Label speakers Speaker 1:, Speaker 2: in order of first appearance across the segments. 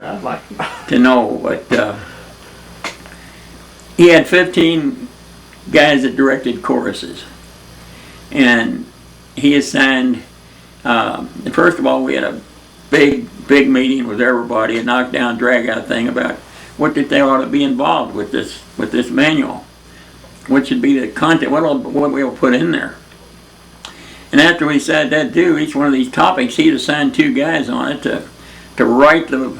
Speaker 1: I'd like
Speaker 2: to know. But he had 15 guys that directed choruses, and he assigned. First of all, we had a big meeting with everybody, a knockdown, drag-out thing about what did they ought to be involved with this manual, what should be the content, what we'll put in there. And after we decided that too, each one of these topics, he'd assign 2 guys on it to write the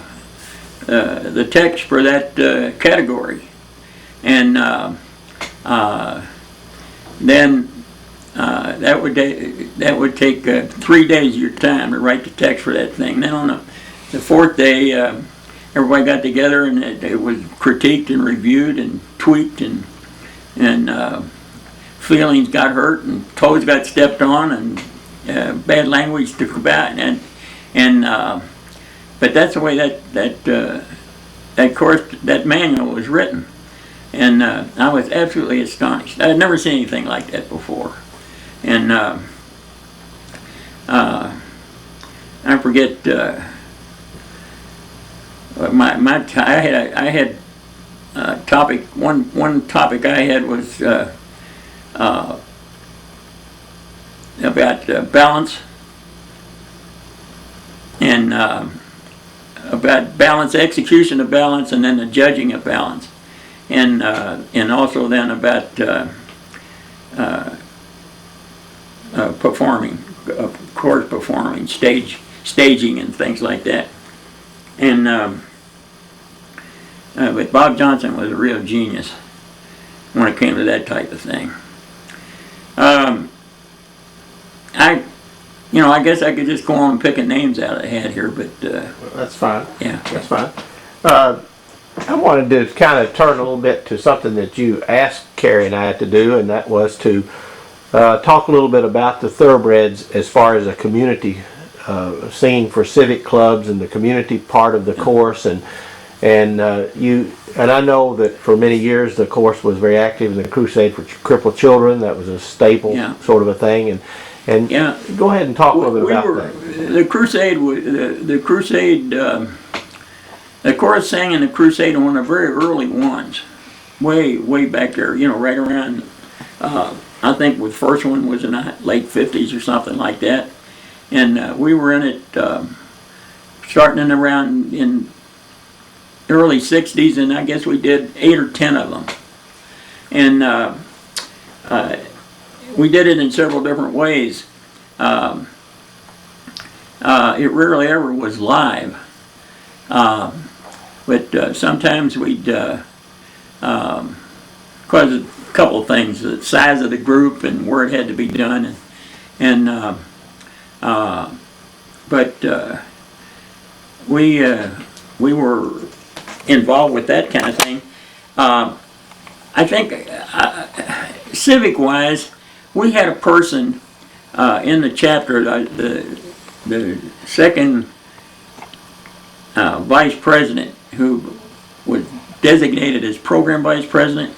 Speaker 2: text for that category, and then that would take 3 days of your time to write the text for that thing. Then on the 4th day, everybody got together and it was critiqued and reviewed and tweaked, and feelings got hurt and toes got stepped on and bad language took about, but that's the way that manual was written, and I was absolutely astonished. I had never seen anything like that before, and I forget. I had topic. One topic I had was about balance, and about balance, execution of balance, and then the judging of balance, and also then about performing, chorus performing, staging, and things like that. And but Bob Johnson was a real genius when it came to that type of thing. I guess I could just go on picking names out of the hat here, but
Speaker 1: well, that's fine.
Speaker 2: Yeah,
Speaker 1: that's fine. I wanted to kind of turn a little bit to something that you asked Carrie and I to do, and that was to talk a little bit about the Thoroughbreds as far as a community scene for civic clubs and the community part of the course, and I know that for many years the course was very active in the Crusade for Crippled Children. That was a staple sort of a thing, and go ahead and talk a little bit about that.
Speaker 2: The Crusade, the chorus sang in the Crusade on one of the very early ones, way back there. Right around. I think the first one was in the late '50s or something like that, and we were in it starting in around in early '60s, and I guess we did 8 or 10 of them, and we did it in several different ways. It rarely ever was live, but sometimes we'd cause a couple of things: the size of the group and where it had to be done, but we were involved with that kind of thing. I think civic-wise, we had a person in the chapter, the second vice president, who was designated as program vice president.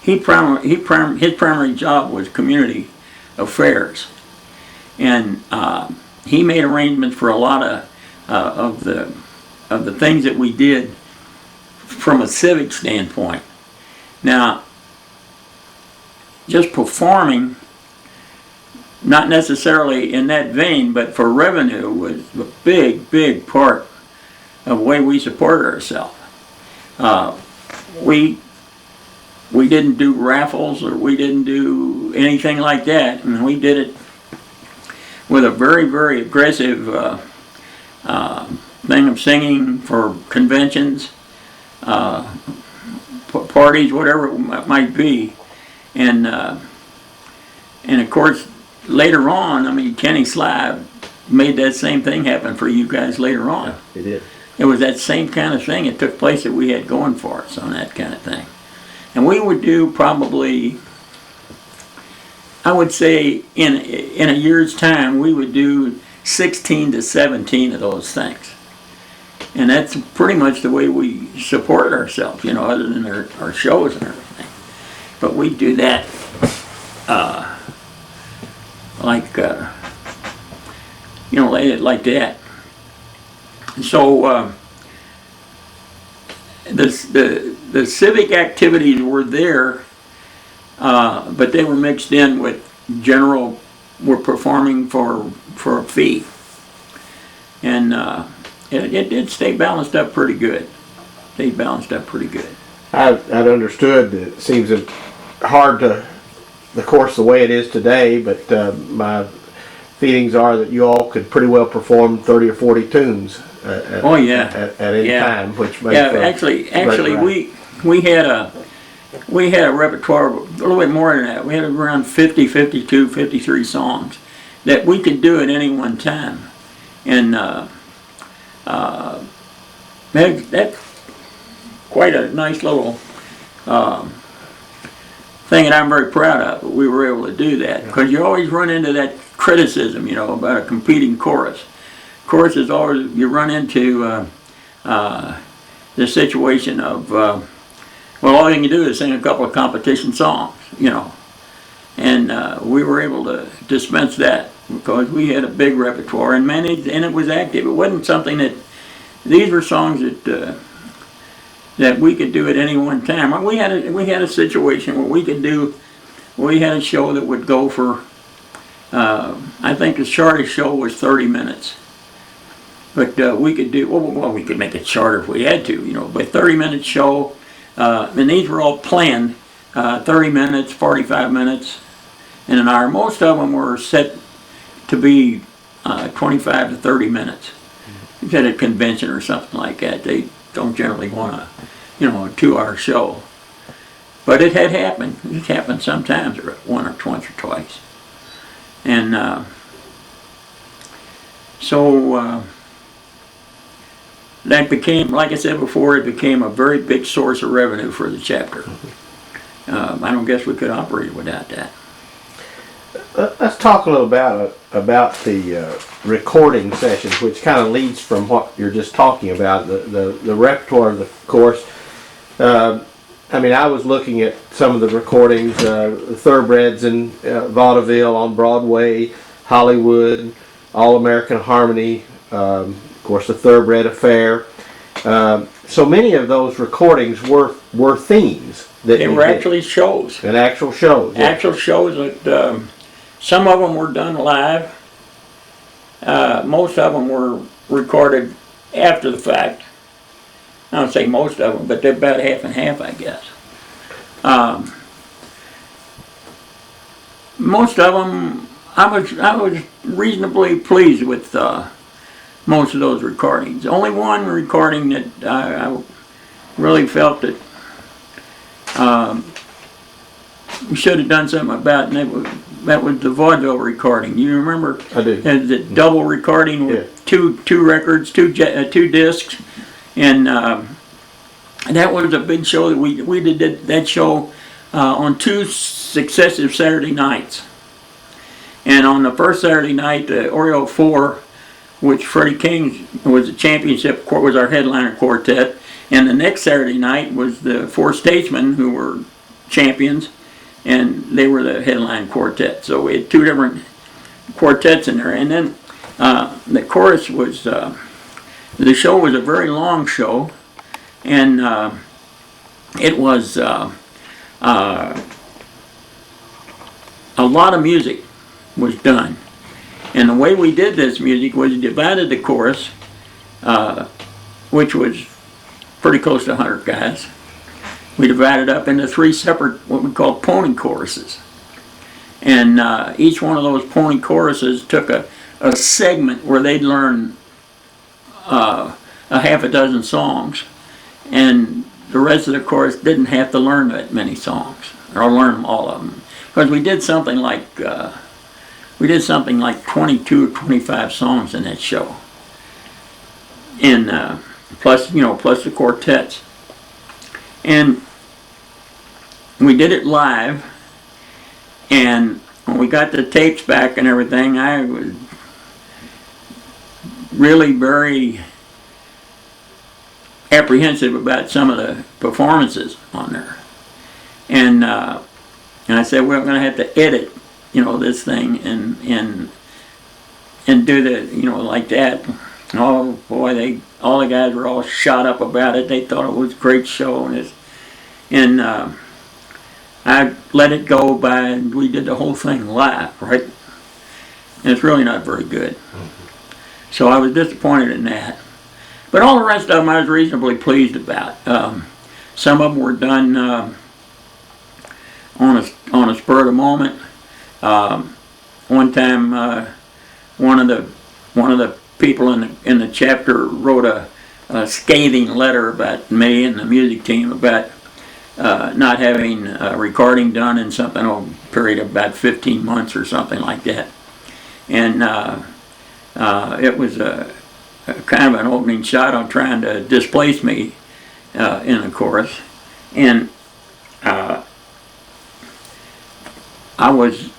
Speaker 2: His primary job was community affairs, and he made arrangements for a lot of the things that we did from a civic standpoint. Now, just performing, not necessarily in that vein, but for revenue, was a big part of the way we supported ourselves. We didn't do raffles, or we didn't do anything like that. I mean, we did it with a very aggressive thing of singing for conventions, parties, whatever it might be, and of course later on, I mean, Kenny Sly made that same thing happen for you guys later on.
Speaker 1: Yeah, he did.
Speaker 2: It was that same kind of thing. It took place that we had going for us on that kind of thing, and we would do probably, I would say, in a year's time, we would do 16 to 17 of those things. And that's pretty much the way we supported ourselves, other than our shows and everything. But we do that like that. And so the civic activities were there, but they were mixed in with general. We're performing for a fee, and it did stay balanced up pretty good. Stayed balanced up pretty good.
Speaker 1: I'd understood that it seems hard to the course the way it is today, but my feelings are that you all could pretty well perform 30 or 40 tunes at any time, which makes
Speaker 2: actually we had a repertoire a little bit more than that. We had around 50, 52, 53 songs that we could do at any one time, and that's quite a nice little thing that I'm very proud of. But we were able to do that, because you always run into that criticism, about a competing chorus. Chorus is always, you run into the situation of, well, all you can do is sing a couple of competition songs, and we were able to dispense that because we had a big repertoire and managed, and it was active. It wasn't something that, these were songs that we could do at any one time. We had a situation where we had a show that would go for, I think the shortest show was 30 minutes. But we could do, well, we could make it shorter if we had to, but 30-minute show, and these were all planned, 30 minutes, 45 minutes, and an hour. Most of them were set to be 25 to 30 minutes. If you had a convention or something like that, they don't generally want a 2-hour show. But it had happened. It happened sometimes, or once or twice. And so that became, like I said before, it became a very big source of revenue for the chapter. I don't guess we could operate without that.
Speaker 1: Let's talk a little about the recording sessions, which kind of leads from what you're just talking about, the repertoire of the course. I was looking at some of the recordings, Thoroughbreds in Vaudeville, on Broadway, Hollywood, All American Harmony, of course the Thoroughbred Affair. So many of those recordings were themes.
Speaker 2: They were actually shows.
Speaker 1: And actual shows. Yeah.
Speaker 2: Actual shows that some of them were done live. Most of them were recorded after the fact. I don't say most of them, but they're about half and half, I guess. Most of them, I was reasonably pleased with most of those recordings. Only one recording that I really felt that we should have done something about, and that was the vaudeville recording. You remember?
Speaker 1: I do.
Speaker 2: The double recording with two records, two discs. And that was a big show that we did that show on 2 successive Saturday nights. And on the first Saturday night, the Oreo 4, which Freddie King was the championship, was our headliner quartet. And the next Saturday night was the 4 Statesmen, who were champions, and they were the headline quartet. So we had 2 different quartets in there. And then the chorus was, the show was a very long show, and it was a lot of music was done. And the way we did this music was we divided the chorus, which was pretty close to 100 guys. We divided up into 3 separate, what we call pony choruses. And each one of those pony choruses took a segment where they'd learn a half a dozen songs, and the rest of the chorus didn't have to learn that many songs, or learn them, all of them, because we did something like 22 or 25 songs in that show, and plus the quartets, and we did it live. And when we got the tapes back and everything, I was really very apprehensive about some of the performances on there. And I said, we're going to have to edit, this thing and do the, like that. Oh boy, all the guys were all shot up about it. They thought it was a great show, and I let it go by, and we did the whole thing live, right? And it's really not very good. So I was disappointed in that. But all the rest of them I was reasonably pleased about. Some of them were done on a spur of the moment. One time, one of the people in the chapter wrote a scathing letter about me and the music team about not having a recording done in something a period of about 15 months or something like that. And it was a kind of an opening shot on trying to displace me in the chorus. And I was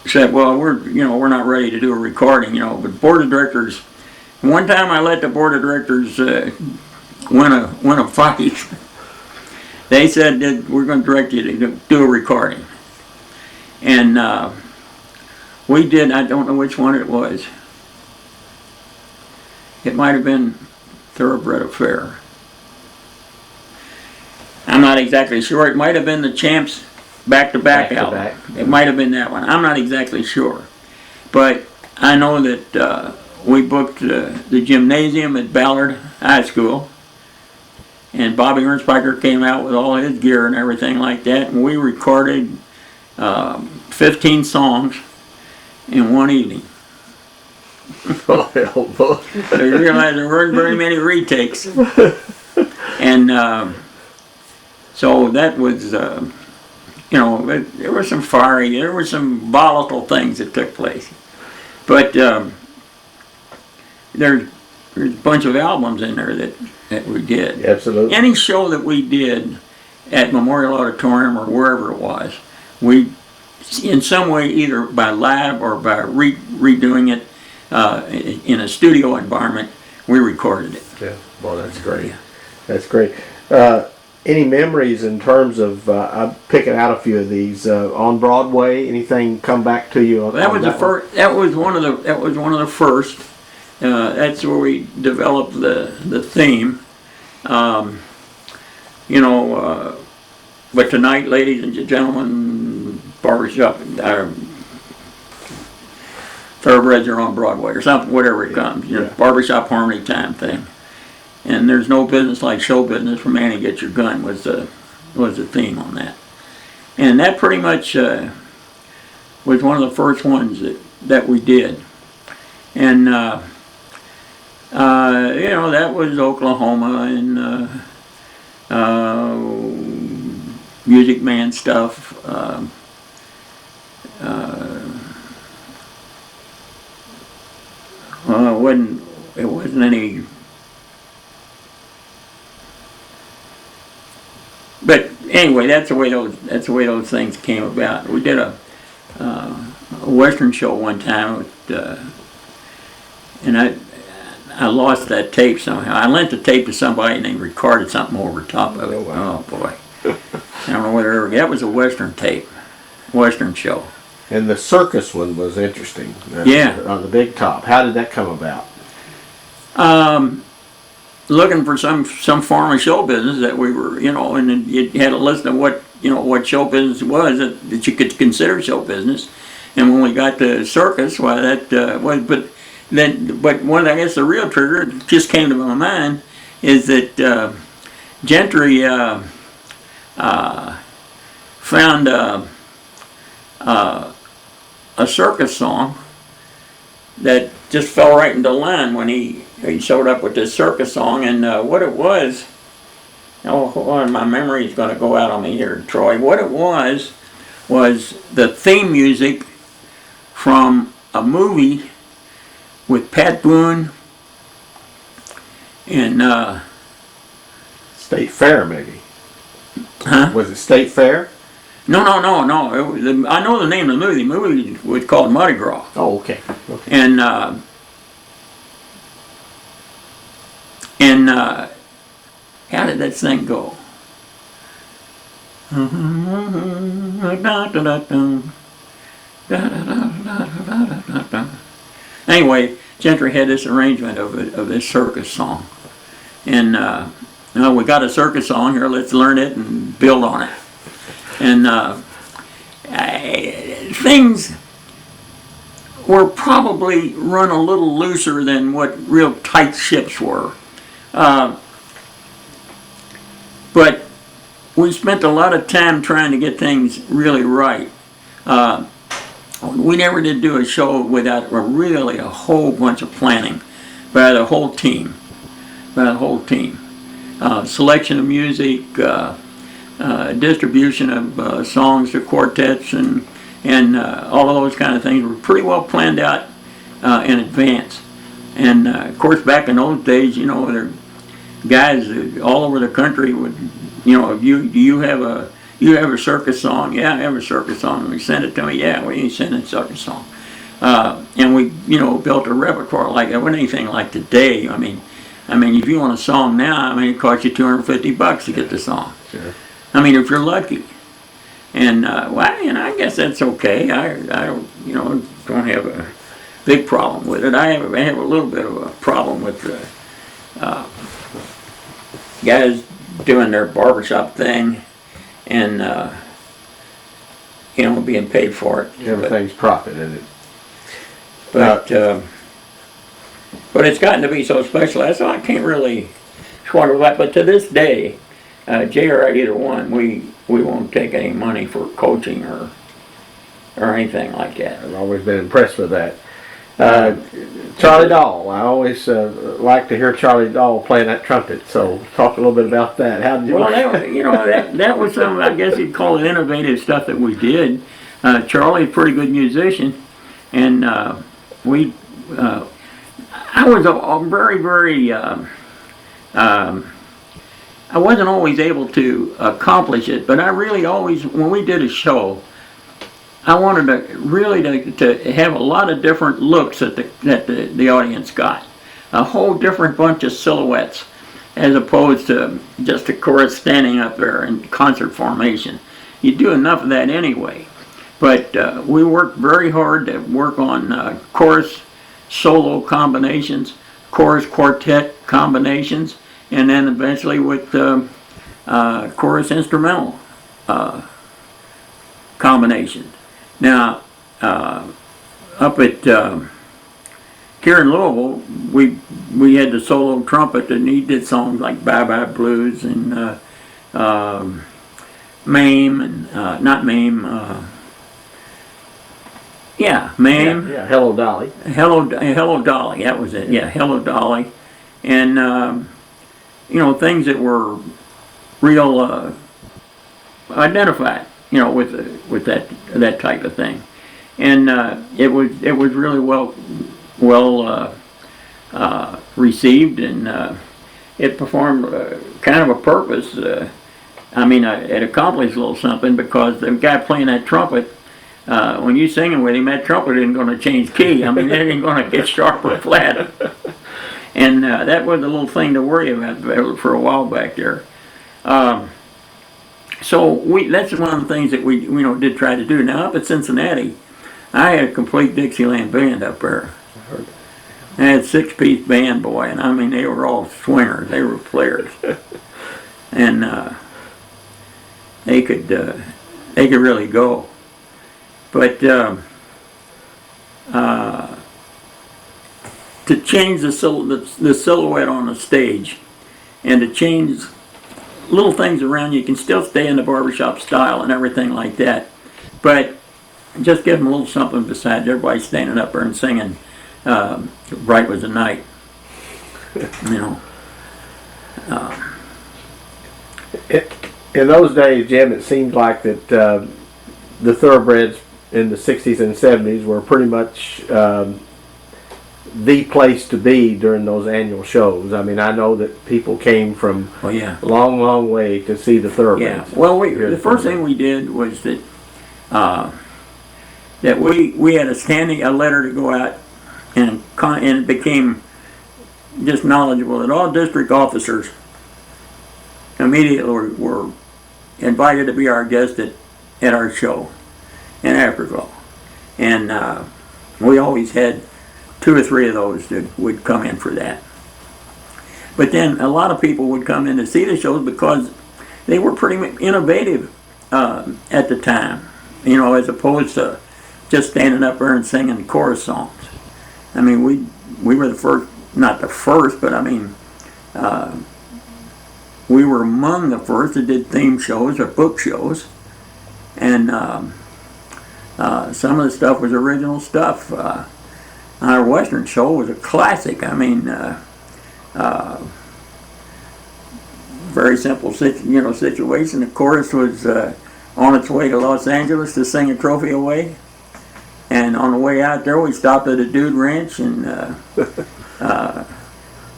Speaker 2: said, well, we're not ready to do a recording, but board of directors. One time I let the board of directors win a fight. They said that we're going to direct you to do a recording, and we did. I don't know which one it was. It might have been Thoroughbred Affair. I'm not exactly sure. It might have been the Champs back-to-back album. It might have been that one. I'm not exactly sure. But I know that we booked the gymnasium at Ballard High School, and Bobby Ernstbiker came out with all his gear and everything like that, and we recorded 15 songs in one evening.
Speaker 1: Oh, hell, boy.
Speaker 2: They realized there weren't very many retakes. And so that was, there was some there were some volatile things that took place. But there's a bunch of albums in there that we did.
Speaker 1: Absolutely.
Speaker 2: Any show that we did at Memorial Auditorium or wherever it was, we, in some way, either by live or by redoing it in a studio environment, we recorded it.
Speaker 1: Yeah, well, that's great. Yeah. That's great. Any memories in terms of I'm picking out a few of these on Broadway? Anything come back to you?
Speaker 2: That was the first. That was one of the first. That's where we developed the theme. But tonight, ladies and gentlemen, barbershop. Thoroughbreds are on Broadway or something, whatever it comes. Barbershop harmony time thing. And there's no business like show business for man to get your gun was the theme on that. And that pretty much was one of the first ones that we did. And that was Oklahoma and Music Man stuff. It wasn't any. But anyway, that's the way those things came about. We did a Western show one time, and I lost that tape somehow. I lent the tape to somebody and they recorded something over top of it. Oh, wow. Oh boy! I don't know whether that was a Western tape, Western show.
Speaker 1: And the circus one was interesting.
Speaker 2: Yeah.
Speaker 1: On the big top. How did that come about?
Speaker 2: Looking for some form of show business that we were, and you had a list of what show business was that you could consider show business. And when we got to circus, well, that was, but one, I guess the real trigger that just came to my mind is that Gentry found a circus song that just fell right into line when he showed up with this circus song, and what it was, my memory is going to go out on me here, Troy. What it was the theme music from a movie with Pat Boone and
Speaker 1: State Fair, maybe.
Speaker 2: Huh?
Speaker 1: Was it State Fair?
Speaker 2: No. I know the name of the movie. The movie was called Mardi Gras.
Speaker 1: Oh, okay.
Speaker 2: And how did that thing go? Anyway, Gentry had this arrangement of this circus song. And we got a circus song here, let's learn it and build on it. And things were probably run a little looser than what real tight ships were. But we spent a lot of time trying to get things really right. We never did do a show without really a whole bunch of planning by the whole team. Selection of music, distribution of songs to quartets, and all of those kind of things were pretty well planned out in advance. And of course, back in those days, you know, there guys all over the country would, you know, do you have a circus song? Yeah, I have a circus song. And they sent it to me. Yeah, we ain't sending a circus song. And we, you know, built a repertoire like that. Wasn't anything like today. I mean, if you want a song now, it costs you $250 to get the song.
Speaker 1: Sure.
Speaker 2: If you're lucky. And I guess that's okay. I don't, don't have a big problem with it. I have a little bit of a problem with guys doing their barbershop thing and being paid for it.
Speaker 1: Everything's profit in it.
Speaker 2: But it's gotten to be so specialized, so I can't really squander that. But to this day, Jay or I, either one, we won't take any money for coaching or anything like that.
Speaker 1: I've always been impressed with that. Charlie Dahl, I always like to hear Charlie Dahl playing that trumpet. So talk a little bit about that. How did you?
Speaker 2: Well, that was some, I guess you'd call it innovative stuff that we did. Charlie's a pretty good musician, and I was a very I wasn't always able to accomplish it, but I really always, when we did a show, I wanted to have a lot of different looks that the audience got. A whole different bunch of silhouettes, as opposed to just a chorus standing up there in concert formation. You do enough of that anyway. But we worked very hard to work on chorus solo combinations, chorus quartet combinations, and then eventually with chorus instrumental combinations. Now, up at here in Louisville, we had the solo trumpet, and he did songs like Bye Bye Blues and Mame, and not Mame. Mame.
Speaker 1: Yeah, Hello Dolly.
Speaker 2: Hello Dolly, that was it. Yeah, Hello Dolly. And, things that were real identified, with that type of thing. And it was really well received, and it performed kind of a purpose. It accomplished a little something, because the guy playing that trumpet, when you're singing with him, that trumpet isn't going to change key. It ain't going to get sharp or flat. And that was a little thing to worry about for a while back there. So that's one of the things that we did try to do. Now up at Cincinnati, I had a complete Dixieland band up there. I had a 6-piece band, boy, and they were all swingers. They were players, and they could really go. But to change the silhouette on the stage, and to change little things around, you can still stay in the barbershop style and everything like that, but just give them a little something besides everybody standing up there and singing Bright Was the Night.
Speaker 1: In those days, Jim, it seemed like that the Thoroughbreds in the 60s and 70s were pretty much the place to be during those annual shows. I know that people came from a long way to see the Thoroughbreds.
Speaker 2: Yeah. Well, the first thing we did was that we had a letter to go out, and it became just knowledgeable that all district officers immediately were invited to be our guest at our show in Africa. And we always had 2 or 3 of those that would come in for that. But then a lot of people would come in to see the shows because they were pretty innovative at the time, you know, as opposed to just standing up there and singing chorus songs. I mean, we were the first, not the first, but I mean, we were among the first that did theme shows or book shows. And some of the stuff was original stuff. Our Western show was a classic. I mean, very simple situation. The chorus was on its way to Los Angeles to sing a trophy away. And on the way out there, we stopped at a Dude Ranch, and the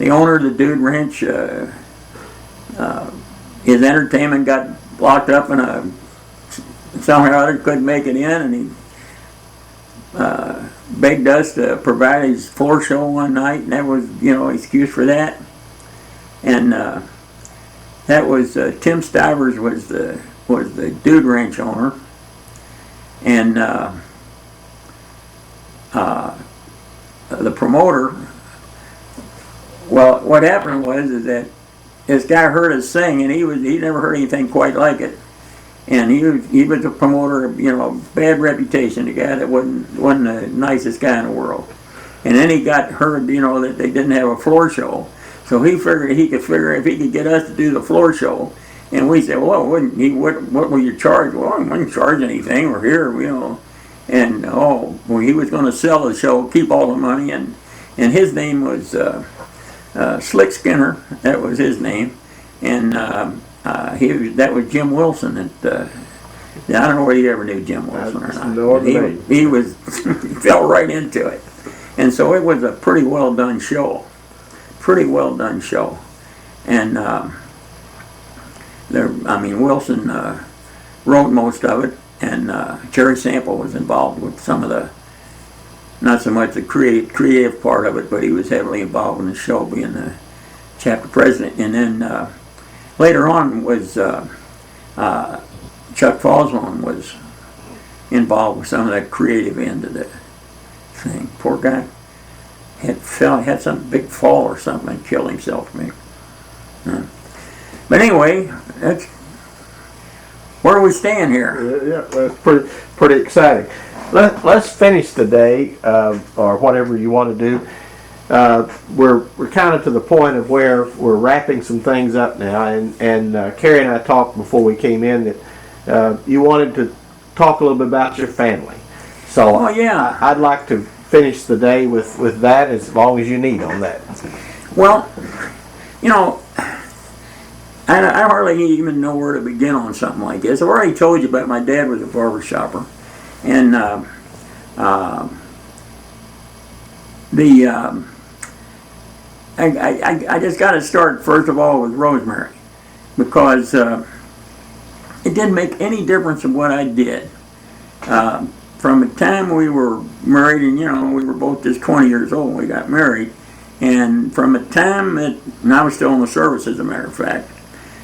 Speaker 2: owner of the Dude Ranch, his entertainment got locked up in a, somehow or other couldn't make it in, and he begged us to provide his floor show one night, and that was, you know, excuse for that. And that was Tim Stivers was the Dude Ranch owner, and the promoter. Well, what happened was is that this guy heard us sing, and he never heard anything quite like it. And he was a promoter, you know, bad reputation, a guy that wasn't the nicest guy in the world. And then he got heard, you know, that they didn't have a floor show. So he figured he could figure if he could get us to do the floor show. And we said, well, what will you charge? Well, I wouldn't charge anything. We're here, you know. And he was going to sell the show, keep all the money. And his name was Slick Skinner. That was his name. And that was Jim Wilson. I don't know whether you ever knew Jim Wilson or not.
Speaker 1: No,
Speaker 2: he was he fell right into it, and so it was a pretty well done show. And Wilson wrote most of it, and Jerry Sample was involved with some of the, not so much the creative part of it, but he was heavily involved in the show, being the chapter president. And then later on was Chuck Foslone was involved with some of that creative end of the thing. Poor guy had some big fall or something and killed himself, maybe. But anyway, that's where we stand here.
Speaker 1: Yeah, that's pretty exciting. Let's finish today, or whatever you want to do. We're kind of to the point of where we're wrapping some things up now, and Carrie and I talked before we came in that you wanted to talk a little bit about your family. So
Speaker 2: yeah,
Speaker 1: I'd like to finish the day with that as long as you need on that.
Speaker 2: Well, you know, I hardly even know where to begin on something like this. I've already told you about my dad was a barber shopper, and I just got to start first of all with Rosemary, because it didn't make any difference in what I did. From the time we were married, and you know, we were both just 20 years old when we got married, and from the time that, and I was still in the service as a matter of fact,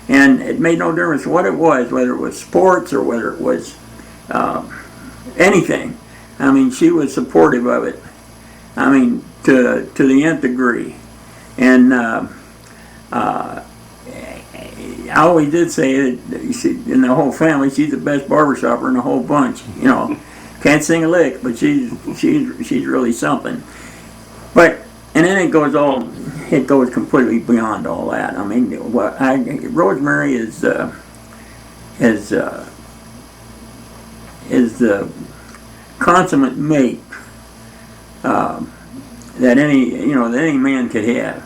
Speaker 2: and it made no difference what it was, whether it was sports or whether it was anything. I mean, she was supportive of it. I mean, to the nth degree. And I always did say that in the whole family, she's the best barbershopper in the whole bunch. You know, can't sing a lick, but she's really something. But and then it goes completely beyond all that. I mean, Rosemary is the consummate mate that any man could have.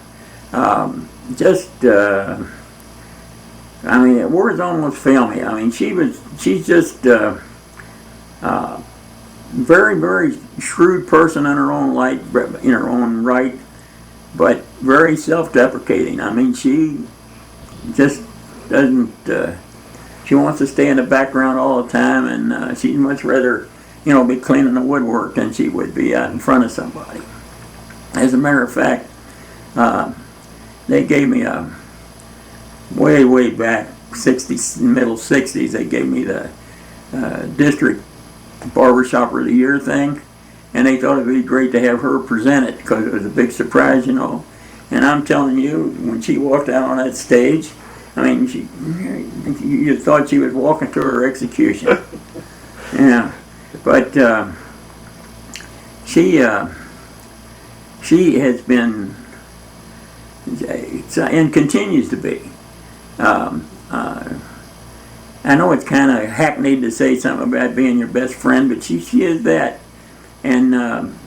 Speaker 2: Words almost fail me. I mean, she's just very, very shrewd person in her own right, but very self-deprecating. I mean, she just doesn't. She wants to stay in the background all the time, and she'd much rather, be cleaning the woodwork than she would be out in front of somebody. As a matter of fact, they gave me way back, middle 60s, they gave me the district barbershopper of the year thing, and they thought it would be great to have her present it because it was a big surprise, you know. And I'm telling you, when she walked out on that stage, I mean, you thought she was walking to her execution. Yeah, but she has been, and continues to be. I know it's kind of hackneyed to say something about being your best friend, but she is that. And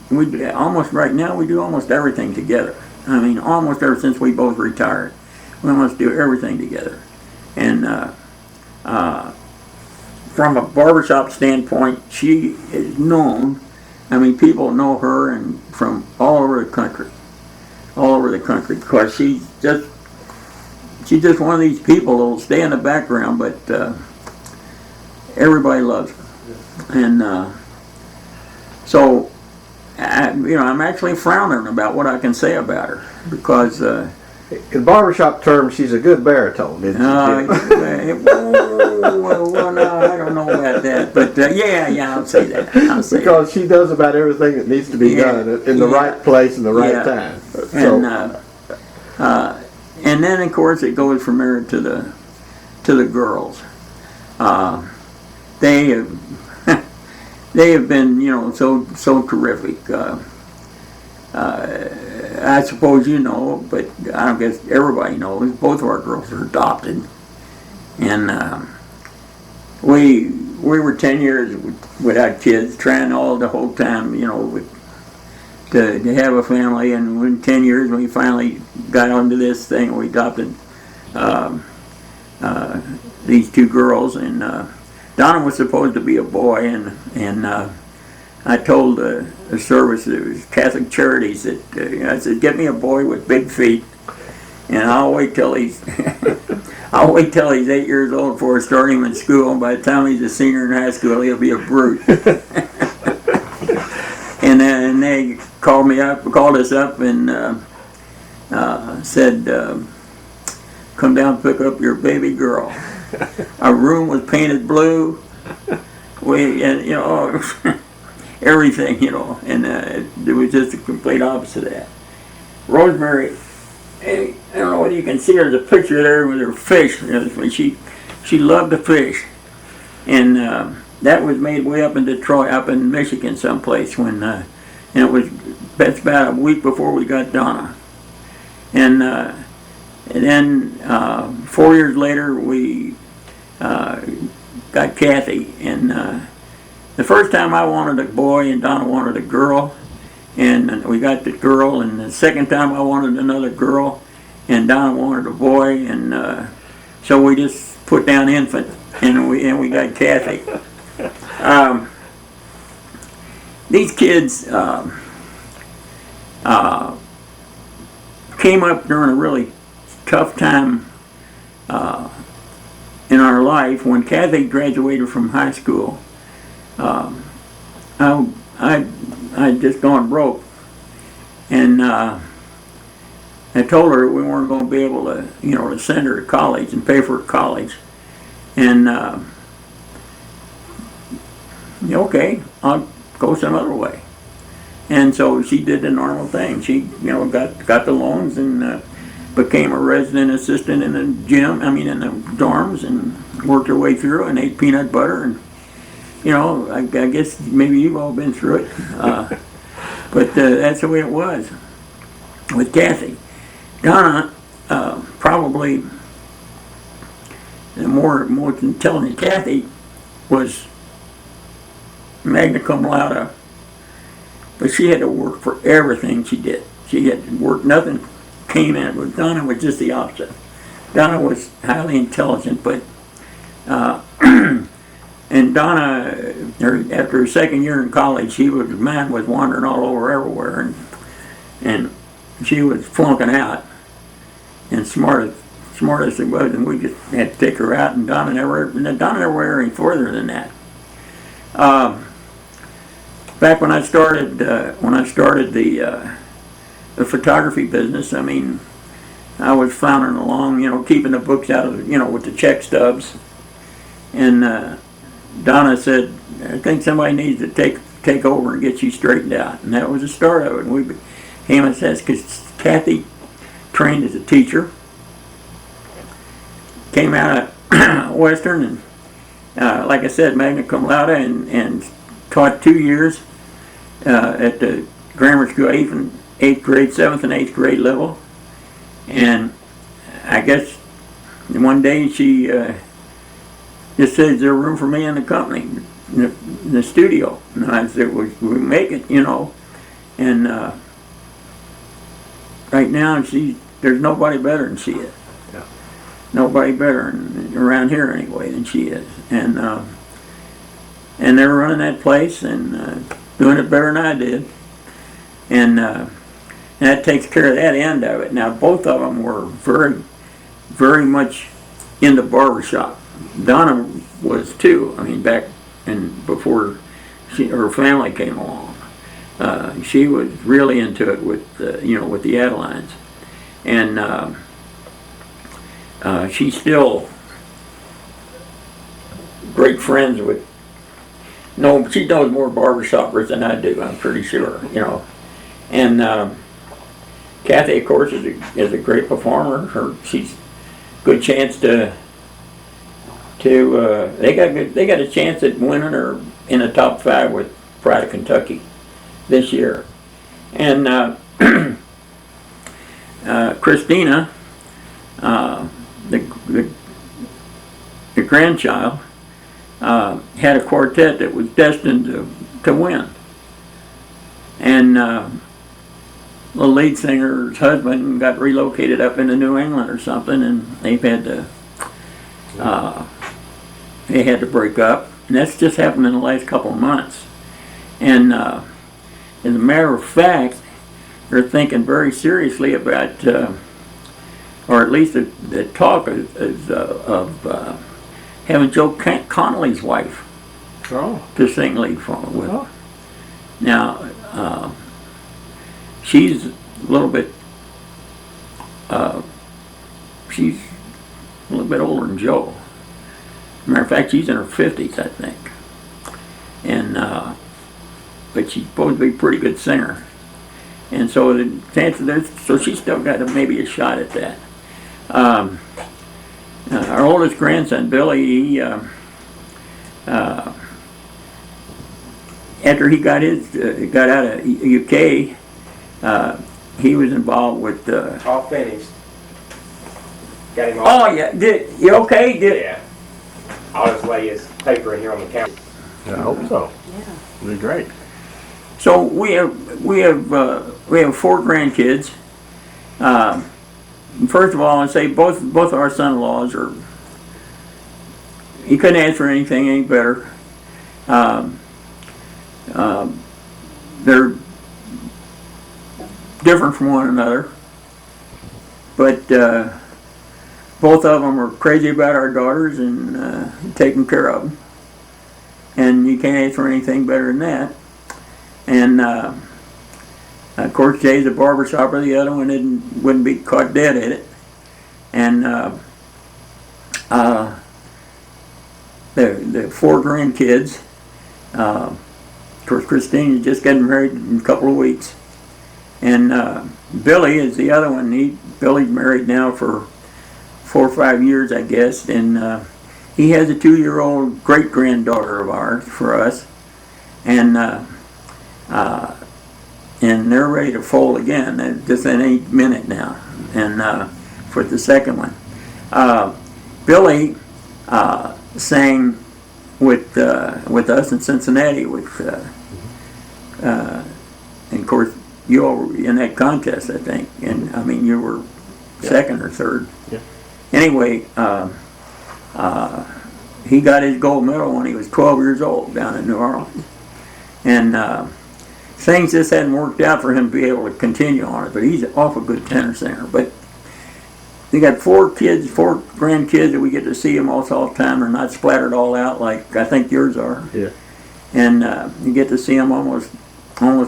Speaker 2: we almost right now we do almost everything together. I mean, almost ever since we both retired, we almost do everything together. And from a barbershop standpoint, she is known. I mean, people know her and from all over the country, because she's just one of these people that'll stay in the background, but everybody loves her. And so, I'm actually frowning about what I can say about her, because
Speaker 1: in barbershop terms, she's a good baritone, isn't she?
Speaker 2: well, no, I don't know about that, but yeah, I'll say that.
Speaker 1: Because she does about everything that needs to be done in the right place and the right time.
Speaker 2: And then of course it goes from there to the girls. They have been, so terrific. I suppose you know, but I guess everybody knows, both of our girls are adopted. And we were 10 years without kids, trying the whole time, to have a family. And in 10 years, we finally got onto this thing. We adopted these two girls, and Donna was supposed to be a boy, and I told the service, it was Catholic Charities, that I said, get me a boy with big feet, and I'll wait till he's 8 years old before I start him in school, and by the time he's a senior in high school, he'll be a brute. And then they called us up, and said, come down and pick up your baby girl. Our room was painted blue. Everything, and it was just a complete opposite of that. Rosemary, I don't know whether you can see her, there's a picture there with her fish. She loved to fish, and that was made way up in Detroit, up in Michigan someplace, when that's about a week before we got Donna. And then 4 years later we got Kathy, and the first time I wanted a boy and Donna wanted a girl, and we got the girl, and the second time I wanted another girl and Donna wanted a boy, and so we just put down infant, and we got Kathy. These kids came up during a really tough time in our life. When Kathy graduated from high school, I'd just gone broke, and I told her we weren't going to be able to, to send her to college and pay for her college, and okay, I'll go some other way. And so she did the normal thing. She, got the loans and became a resident assistant in the in the dorms, and worked her way through and ate peanut butter. And I guess maybe you've all been through it, but that's the way it was with Kathy. Donna, probably the more intelligent Kathy, was magna cum laude, but she had to work for everything she did. She had to work, nothing came in. But Donna was just the opposite. Donna was highly intelligent, but and Donna, after her second year in college, mind was wandering all over everywhere, and she was flunking out. And smart as it was, and we just had to take her out. And Donna never went any further than that. Back when I started the photography business, I was floundering along, keeping the books out of, with the check stubs. And Donna said, I think somebody needs to take take over and get you straightened out. And that was the start of it. And we became assessed because Kathy trained as a teacher, came out of Western, and like I said, magna cum laude, and taught 2 years at the grammar school, 8th grade, 7th and 8th grade level. And I guess one day she just said, "Is there room for me in the company, in the studio?" And I said, "We make it, you know." And right now, there's nobody better than she is.
Speaker 1: Yeah.
Speaker 2: Nobody better around here anyway than she is. And they're running that place and doing it better than I did. And that takes care of that end of it. Now, both of them were very, very much in the barbershop. Donna was too. I mean, back before her family came along, she was really into it with with the Adelines, and she's still great friends with. No, she knows more barbershoppers than I do. I'm pretty sure, and. Kathy, of course, is a great performer. She's good chance to they got a chance at winning her in the top 5 with Pride of Kentucky this year. And Christina, the grandchild, had a quartet that was destined to win. And the lead singer's husband got relocated up into New England or something, and they had to break up. And that's just happened in the last couple of months. And as a matter of fact, they're thinking very seriously about, or at least the talk is of having Joe Connolly's wife to sing lead for them with. Oh. Now, she's a little bit older than Joe. Matter of fact, she's in her 50s, I think. And but she's supposed to be a pretty good singer. And so the chances so she's still got maybe a shot at that. Our oldest grandson, Billy, he after he got out of UK, he was involved with.
Speaker 3: All finished. Got him all.
Speaker 2: Oh yeah, you okay?
Speaker 3: Yeah. I'll just lay his paper in here on the counter.
Speaker 1: I hope so. Yeah. It'll be great.
Speaker 2: So we have 4 grandkids. First of all, I'd say both of our son-in-laws are. You couldn't ask for anything any better. They're different from one another, but both of them are crazy about our daughters and taking care of them. And you can't ask for anything better than that. And of course, Jay's a barbershopper. The other one wouldn't be caught dead at it. And the 4 grandkids. Of course, Christine just got married in a couple of weeks. And Billy is the other one. Billy's married now for 4 or 5 years, I guess. And he has a 2-year-old great-granddaughter of ours for us. And they're ready to fold again, just in any minute now. And for the second one. Billy sang with us in Cincinnati and of course you all were in that contest, I think, and I mean you were second or third.
Speaker 1: Yeah.
Speaker 2: Anyway, he got his gold medal when he was 12 years old down in New Orleans, and things just hadn't worked out for him to be able to continue on it. But he's an awful good tenor singer. But we got 4 grandkids that we get to see them all the time. They're not splattered all out like I think yours are.
Speaker 1: Yeah.
Speaker 2: And you get to see them almost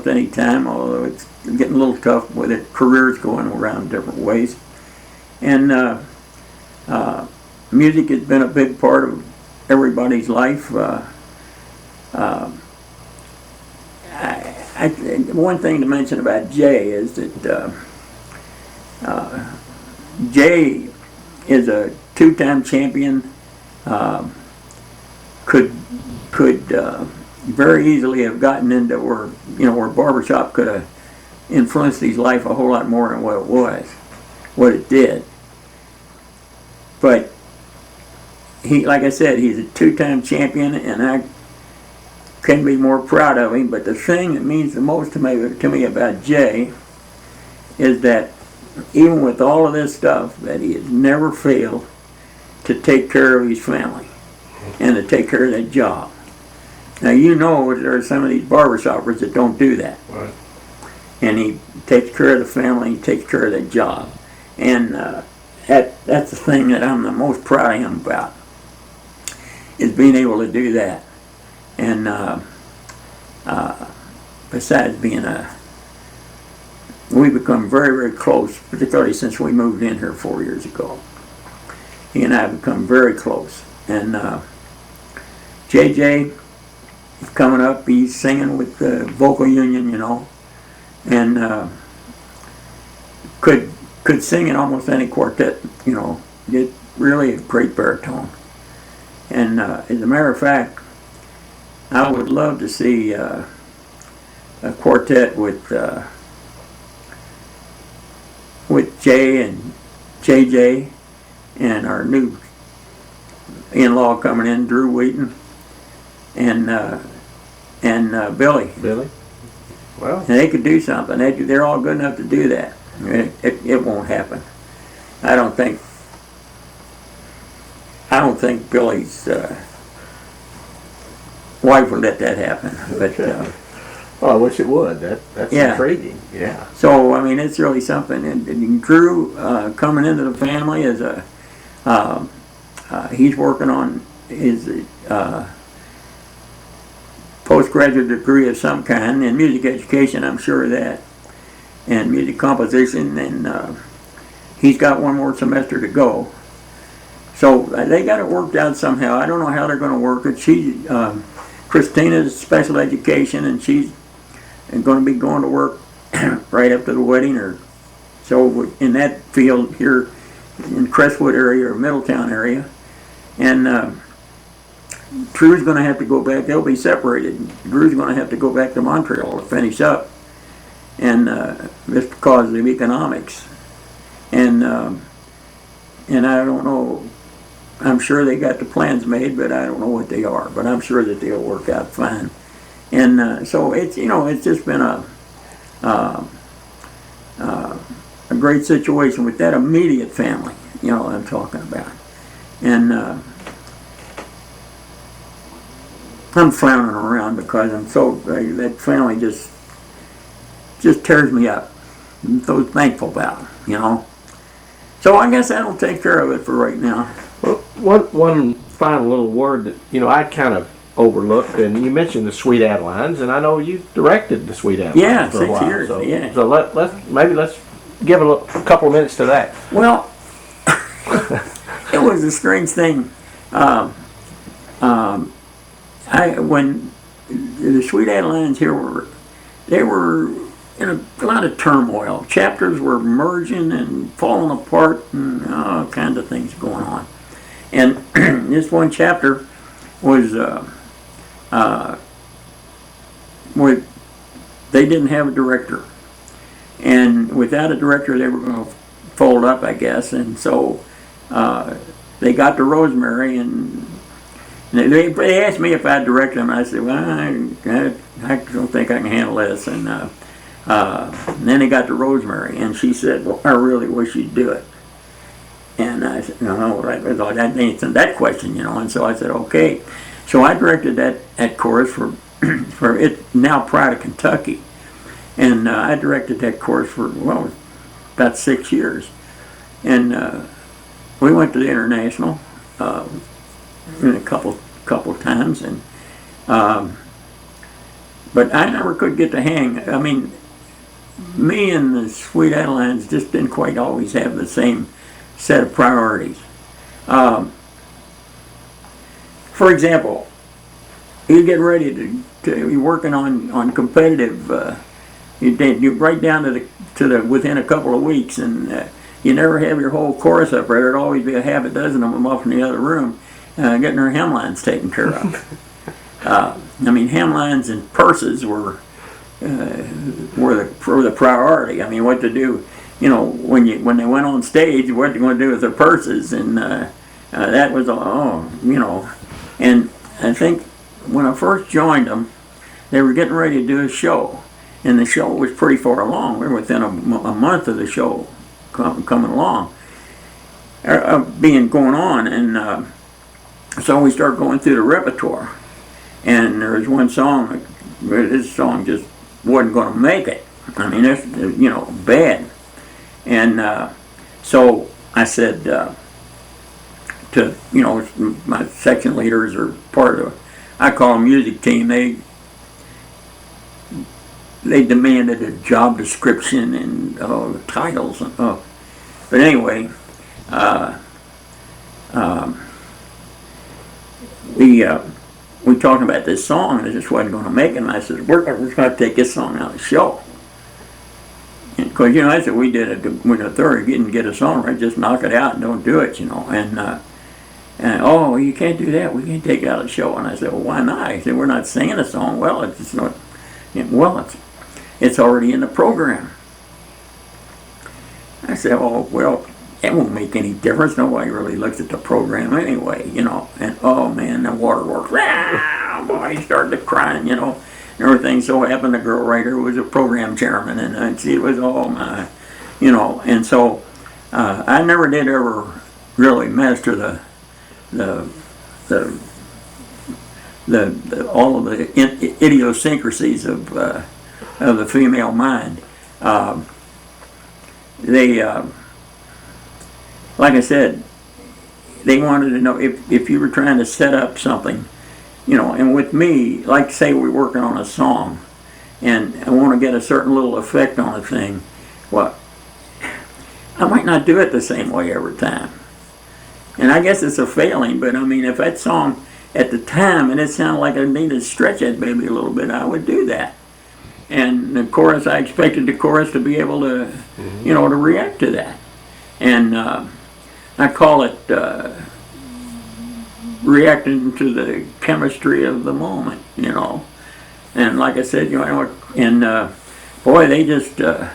Speaker 2: any time, although it's getting a little tough with it. Careers going around different ways. And music has been a big part of everybody's life. one thing to mention about Jay is that Jay is a two-time champion. Could very easily have gotten into where barbershop could have influenced his life a whole lot more than what it did. But he, like I said, he's a two-time champion, and I couldn't be more proud of him. But the thing that means the most to me about Jay is that even with all of this stuff, that he has never failed to take care of his family and to take care of that job. Now, you know there are some of these barbershoppers that don't do that.
Speaker 1: Right.
Speaker 2: And he takes care of the family, he takes care of that job. And that's the thing that I'm the most proud of him about, is being able to do that. And besides being we've become very, very close, particularly since we moved in here 4 years ago. He and I have become very close. And JJ is coming up, he's singing with the vocal union, and could sing in almost any quartet, get really a great baritone. And as a matter of fact, I would love to see a quartet with Jay and JJ and our new in-law coming in, Drew Wheaton, and Billy.
Speaker 1: Billy? Well,
Speaker 2: And they could do something. They're all good enough to do that. It won't happen. I don't think Billy's wife would let that happen. But
Speaker 1: I wish it would. That's
Speaker 2: Yeah.
Speaker 1: intriguing. Yeah.
Speaker 2: so I mean, it's really something. And Drew coming into the family as he's working on his postgraduate degree of some kind in music education, I'm sure of that, and music composition, and he's got one more semester to go. So they got it worked out somehow. I don't know how they're going to work it. Christina's special education, and she's going to be going to work right up to the wedding, or so in that field here in Crestwood area or Middletown area. And Drew's going to have to go back. They'll be separated. Drew's going to have to go back to Montreal to finish up, and just because of economics. And I don't know. I'm sure they got the plans made, but I don't know what they are. But I'm sure that they'll work out fine. And so it's it's just been a great situation with that immediate family. What I'm talking about. And I'm frowning around because I'm so that family just tears me up. I'm so thankful about it, So I guess that'll take care of it for right now.
Speaker 1: Well, one final little word that I kind of overlooked, and you mentioned the Sweet Adelines, and I know you directed the Sweet Adelines
Speaker 2: Yeah,
Speaker 1: for a
Speaker 2: 6
Speaker 1: while.
Speaker 2: years.
Speaker 1: So,
Speaker 2: Yeah.
Speaker 1: So let's give a couple of minutes to that.
Speaker 2: Well, it was a strange thing. When the Sweet Adelines here they were in a lot of turmoil. Chapters were merging and falling apart, and all kinds of things going on. And this one chapter was where they didn't have a director, and without a director, they were going to fold up, I guess. And so they got to Rosemary, and they asked me if I'd direct them. I said, well, I don't think I can handle this. And then they got to Rosemary, and she said, well, I really wish you'd do it. And I said, no, that answered that question, And so I said, okay. So I directed that chorus for it, now Pride of Kentucky. And I directed that chorus for, about 6 years. And we went to the International in a couple times, and but I never could get the hang. I mean, me and the Sweet Adelines just didn't quite always have the same set of priorities. For example, you get ready to you're working on competitive. You right down to the within a couple of weeks, and you never have your whole chorus up there. There'd always be a half a dozen of them off in the other room, getting their hemlines taken care of. I mean, hemlines and purses were the priority. I mean, what to do, you know, when they went on stage, what they're going to do with their purses, and that was you know. And I think when I first joined them, they were getting ready to do a show, and the show was pretty far along. We were within a month of the show coming along, going on, and so we started going through the repertoire, and there was one song. This song just wasn't going to make it. I mean, it's, you know, bad. And so I said to, you know, my section leaders are part of, I call them music team. They demanded a job description and titles. But anyway, we talked about this song, and it just wasn't going to make it. And I said, we're going to take this song out of the show. Because, you know, I said, we did it when a third didn't get a song right, just knock it out and don't do it, you know. And oh, you can't do that. We can't take it out of the show. And I said, well, why not? He said, we're not singing a song. Well, it's not. Well, it's already in the program. I said, oh, well, it won't make any difference. Nobody really looks at the program anyway, you know. And oh man, the waterworks. Ah, boy, he started crying, you know. And everything so happened the girl writer was a program chairman, and it was all my, you know. And so I never did ever really master all of the idiosyncrasies of the female mind. Like I said, they wanted to know if you were trying to set up something, you know. And with me, like say we're working on a song, and I want to get a certain little effect on a thing. Well, I might not do it the same way every time. And I guess it's a failing, but I mean, if that song at the time, and it sounded like I needed to stretch that baby a little bit, I would do that. And the chorus, I expected the chorus to be able to, you know, to react to that. And I call it reacting to the chemistry of the moment, you know. And like I said, you know, and boy, they just, you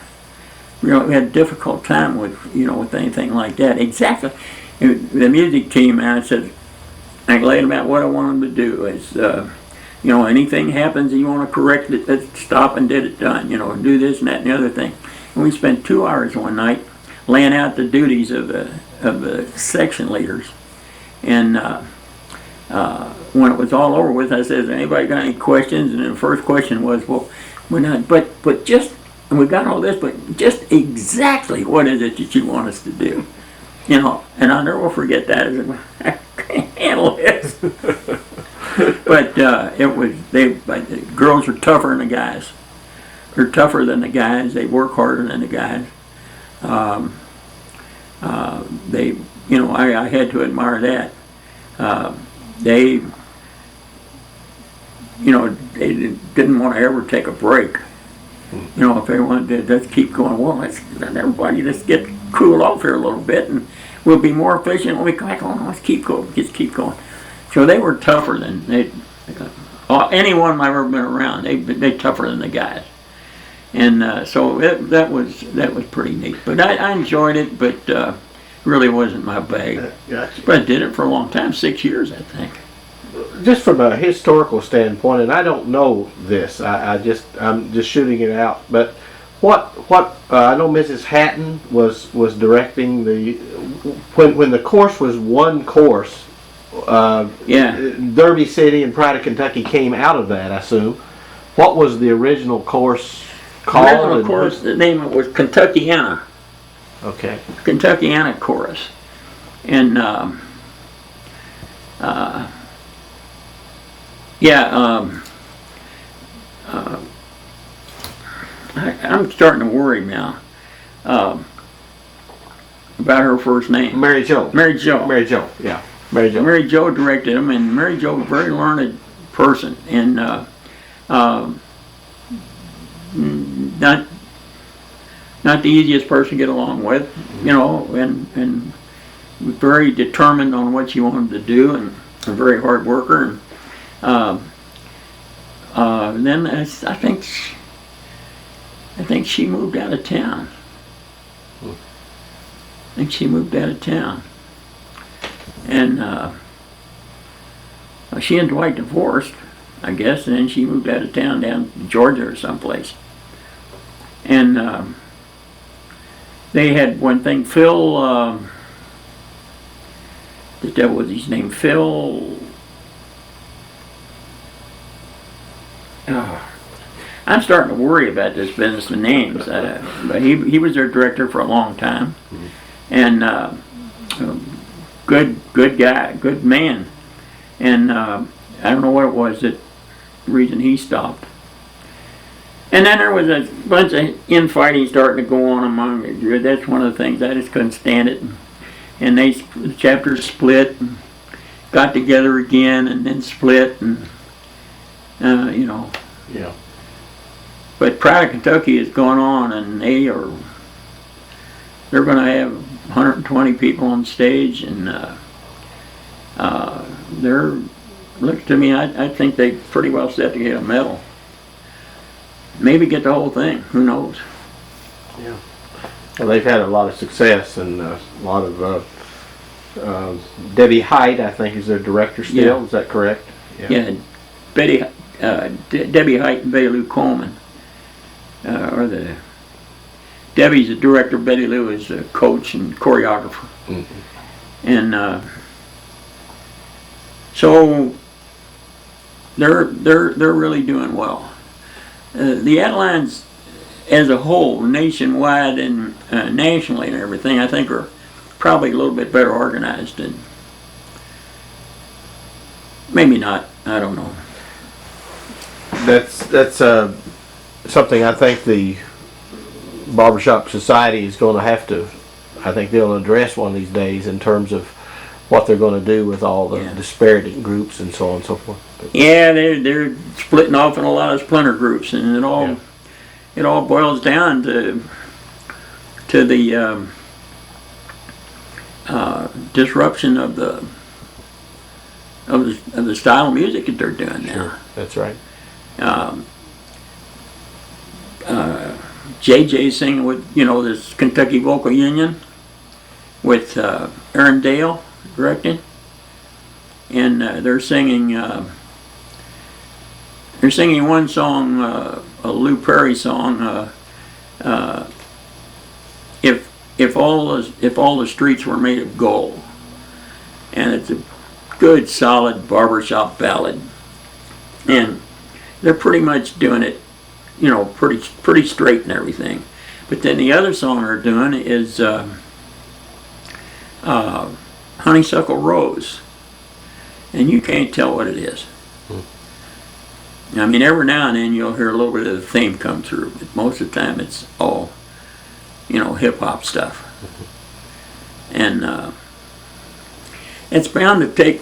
Speaker 2: know, had a difficult time with, you know, with anything like that. Exactly. The music team, and I said, I laid them out what I want them to do. Is, you know, anything happens and you want to correct it, let's stop and get it done, you know, do this and that and the other thing. And we spent 2 hours one night laying out the duties of the section leaders. And when it was all over with, I said, has anybody got any questions? And the first question was, well, we're not, but just, and we got all this, but just exactly what is it that you want us to do? You know, and I'll never forget that. I can't handle this. But the girls are tougher than the guys. They're tougher than the guys. They work harder than the guys. They, you know, I had to admire that. They, you know, they didn't want to ever take a break. You know, if they wanted to, let's keep going. Well, let's everybody just get cool off here a little bit, and we'll be more efficient when we come back on. Let's keep going. Just keep going. So they were tougher than anyone I've ever been around. They tougher than the guys. And so that was pretty neat. But I enjoyed it, but really wasn't my bag.
Speaker 1: Gotcha.
Speaker 2: But I did it for a long time, 6 years, I think.
Speaker 1: Just from a historical standpoint, and I don't know this, I'm just shooting it out. But what I know Mrs. Hatton was directing when the course was one course. Derby City and Pride of Kentucky came out of that, I assume. What was the original course called?
Speaker 2: The original course, the name was Kentuckiana.
Speaker 1: Okay.
Speaker 2: Kentuckiana chorus. And I'm starting to worry now about her first name.
Speaker 1: Mary Jo.
Speaker 2: Mary Jo.
Speaker 1: Mary Jo, yeah. Mary Jo.
Speaker 2: Mary Jo directed them, and Mary Jo, a very learned person. And Not the easiest person to get along with, and very determined on what she wanted to do, and a very hard worker. And then I think she moved out of town. And she and Dwight divorced, I guess, and then she moved out of town down to Georgia or someplace. And they had one thing, Phil, the devil was his name, Phil. I'm starting to worry about this business with names. But he was their director for a long time, and good guy, good man. And I don't know what it was that reason he stopped. And then there was a bunch of infighting starting to go on among the. That's one of the things I just couldn't stand it. And the chapters split, and got together again, and then split, and
Speaker 1: Yeah.
Speaker 2: But Pride of Kentucky is going on, and they're going to have 120 people on stage, and look to me, I think they pretty well set to get a medal. Maybe get the whole thing. Who knows?
Speaker 1: Yeah. Well, they've had a lot of success, and a lot of Debbie Height, I think, is their director still.
Speaker 2: Yeah.
Speaker 1: Is that correct?
Speaker 2: Yeah. Debbie Height and Betty Lou Coleman are the. Debbie's the director. Betty Lou is the coach and choreographer. Mm-hmm. And so they're really doing well. The Adelines, as a whole, nationwide and nationally and everything, I think are probably a little bit better organized, and maybe not. I don't know.
Speaker 1: That's something I think the Barbershop Society is going to have to. I think they'll address one of these days in terms of what they're going to do with all the disparate groups and so on and so forth.
Speaker 2: Yeah, they're splitting off in a lot of splinter groups, and it all boils down to the disruption of the style of music that they're doing now.
Speaker 1: Sure, that's right.
Speaker 2: JJ singing with this Kentucky Vocal Union with Aaron Dale directing, and they're singing one song, a Lou Perry song. If all the streets were made of gold, and it's a good solid barbershop ballad, and they're pretty much doing it, pretty straight and everything. But then the other song they're doing is Honeysuckle Rose, and you can't tell what it is. I mean, every now and then you'll hear a little bit of the theme come through, but most of the time it's all, hip hop stuff. And it's bound to take,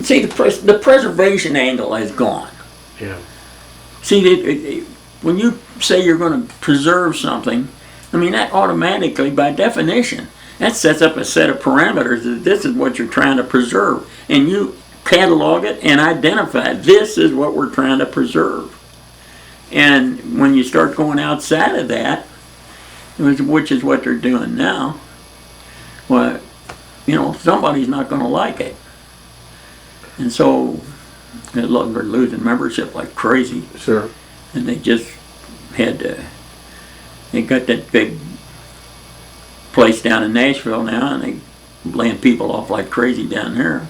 Speaker 2: see, the preservation angle has gone.
Speaker 1: Yeah.
Speaker 2: See, when you say you're going to preserve something, I mean, that automatically, by definition, that sets up a set of parameters that this is what you're trying to preserve. And you catalog it and identify, this is what we're trying to preserve. And when you start going outside of that, which is what they're doing now, well, somebody's not going to like it. And so they're losing membership like crazy.
Speaker 1: Sure.
Speaker 2: And they just they got that big place down in Nashville now, and they laying people off like crazy down there.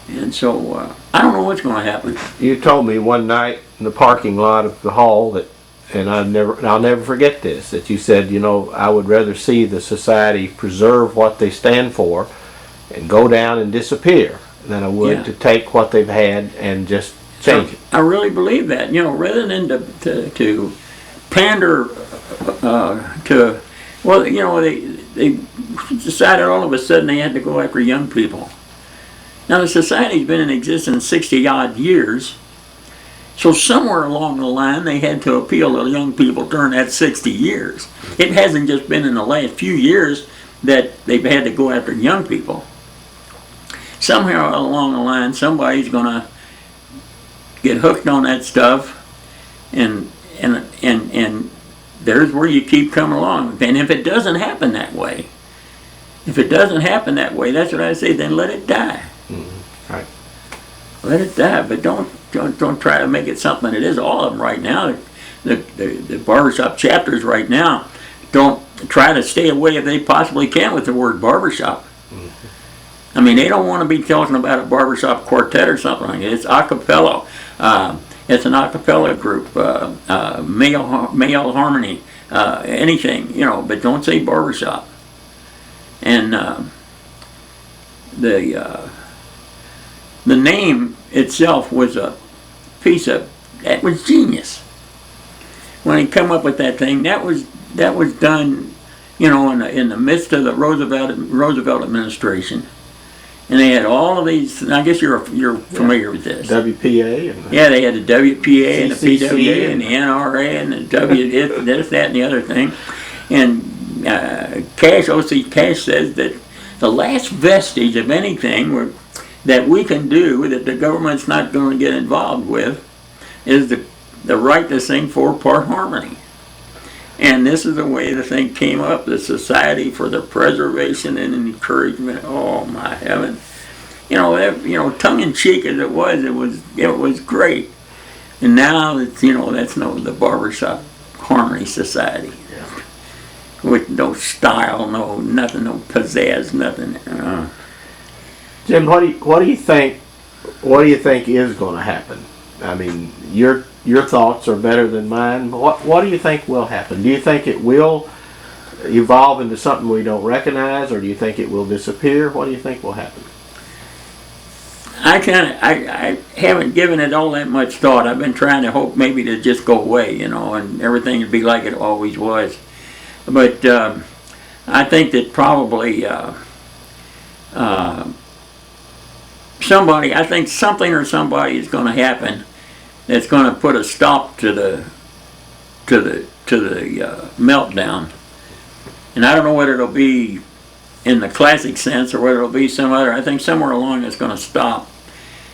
Speaker 2: And so I don't know what's going to happen.
Speaker 1: You told me one night in the parking lot of the hall that, and I'll never forget this, that you said, I would rather see the society preserve what they stand for and go down and disappear than I would to take what they've had and just change it.
Speaker 2: I really believe that. Rather than to pander to, they decided all of a sudden they had to go after young people. Now the society's been in existence 60 odd years, so somewhere along the line they had to appeal to young people during that 60 years. It hasn't just been in the last few years that they've had to go after young people. Somehow along the line somebody's gonna get hooked on that stuff, and there's where you keep coming along. And if it doesn't happen that way, that's what I say, then let it die.
Speaker 1: Mm-hmm. Right.
Speaker 2: Let it die, but don't try to make it something it is. All of them right now, the barbershop chapters right now, don't try to stay away if they possibly can with the word barbershop. Mm-hmm. I mean, they don't want to be talking about a barbershop quartet or something like that. It's a cappella. It's an a cappella group, male harmony, anything, you know, but don't say barbershop. And the name itself was a piece of, that was genius. When he come up with that thing, that was done, you know, in the midst of the Roosevelt administration. And they had all of these, and I guess you're familiar with this.
Speaker 1: WPA. And
Speaker 2: yeah, they had the WPA and the
Speaker 1: CCC
Speaker 2: PWA and the NRA and the this, that, and the other thing. And O.C. Cash says that the last vestige of anything that we can do that the government's not going to get involved with is the right to sing 4-part harmony. And this is the way the thing came up, the Society for the Preservation and Encouragement. Oh my heaven! You know, tongue-in-cheek as it was great. And now it's, you know, that's the Barbershop Harmony Society, with no style, no nothing, no pizzazz, nothing.
Speaker 1: Jim, what do you think? What do you think is going to happen? I mean, your thoughts are better than mine. What do you think will happen? Do you think it will evolve into something we don't recognize, or do you think it will disappear? What do you think will happen?
Speaker 2: I haven't given it all that much thought. I've been trying to hope maybe to just go away, you know, and everything would be like it always was. But I think that probably somebody, I think something or somebody is going to happen that's going to put a stop to the meltdown. And I don't know whether it'll be in the classic sense or whether it'll be some other. I think somewhere along it's going to stop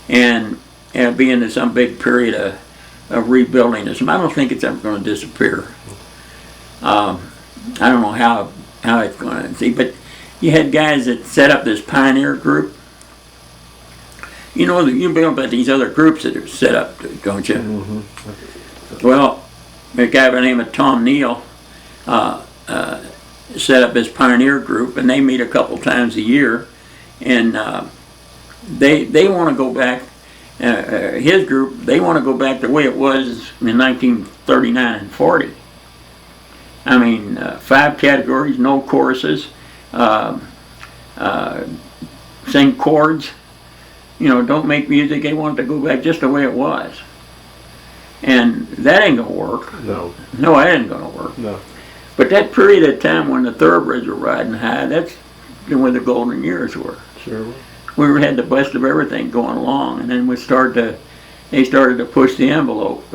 Speaker 2: and be into some big period of rebuilding this. I don't think it's ever going to disappear. I don't know how it's going to see, but you had guys that set up this pioneer group. You know, you know about these other groups that are set up, don't you? Mm-hmm. Well, a guy by the name of Tom Neal set up this pioneer group, and they meet a couple times a year, and they want to go back. His group, they want to go back the way it was in 1939 and 40. I mean, 5 categories, no choruses, sing chords. You know, don't make music. They want it to go back just the way it was. And that ain't going to work.
Speaker 1: No.
Speaker 2: No, that ain't going to work.
Speaker 1: No.
Speaker 2: But that period of time when the Thoroughbreds were riding high, that's when the golden years were.
Speaker 1: Sure.
Speaker 2: We had the best of everything going along, and then they started to push the envelope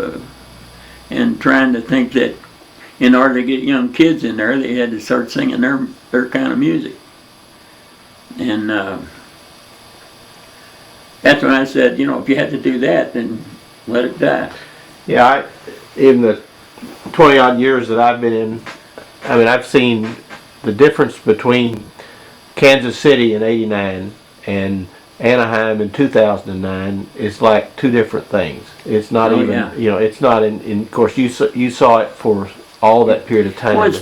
Speaker 2: and trying to think that in order to get young kids in there, they had to start singing their kind of music. And that's when I said, you know, if you had to do that, then let it die.
Speaker 1: Yeah, in the 20 odd years that I've been in, I mean, I've seen the difference between Kansas City in '89 and Anaheim in 2009 is like 2 different things. It's not you know, it's not in. Of course, you saw it for all that period of time.
Speaker 2: Well, it's